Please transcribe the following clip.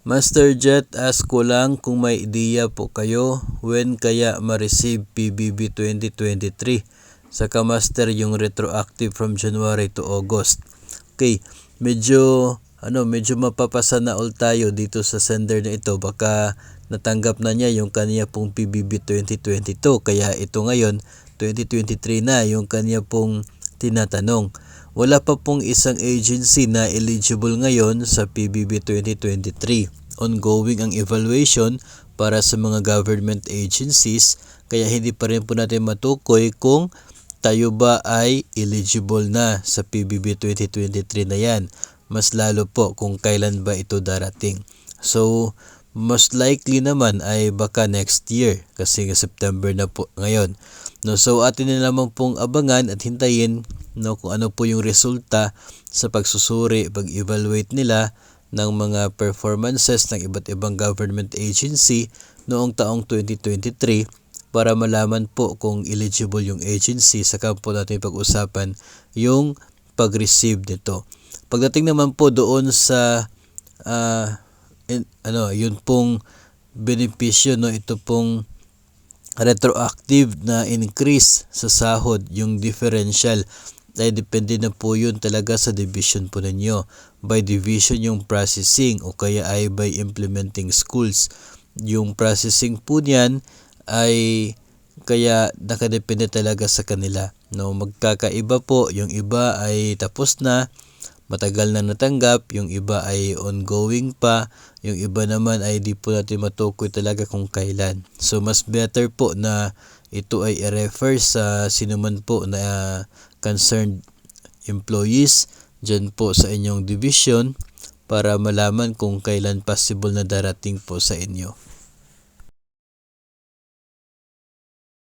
Master Jet, ask ko lang kung may ideya po kayo when kaya ma-receive PBB 2023. Saka Master yung retroactive from January to August. Okay, medyo mapapasa na all tayo dito sa sender na ito. Baka natanggap na niya yung kanya pong PBB 2022. Kaya ito ngayon, 2023 na yung kanya pong tinatanong. Wala pa pong isang agency na eligible ngayon sa PBB 2023. Ongoing ang evaluation para sa mga government agencies, kaya hindi pa rin po natin matukoy kung tayo ba ay eligible na sa PBB 2023 na yan. Mas lalo po kung kailan ba ito darating. So, most likely naman ay baka next year kasi September na po ngayon. No, so atin na naman pong abangan at hintayin kung ano po yung resulta sa pagsusuri, pag-evaluate nila ng mga performances ng iba't ibang government agency noong taong 2023 para malaman po kung eligible yung agency. Saka po natin pag-usapan yung pag-receive nito. Pagdating naman po doon sa yun pong benepisyo, ito pong retroactive na increase sa sahod, yung differential, ay depende na po yun talaga sa division po ninyo. By division yung processing o kaya ay by implementing schools. Yung processing po niyan ay kaya nakadepende talaga sa kanila. Magkakaiba po, yung iba ay tapos na, matagal na natanggap, yung iba ay ongoing pa, yung iba naman ay di po natin matukoy talaga kung kailan. So mas better po na ito ay i-refer sa sinuman po na concerned employees dyan po sa inyong division para malaman kung kailan possible na darating po sa inyo.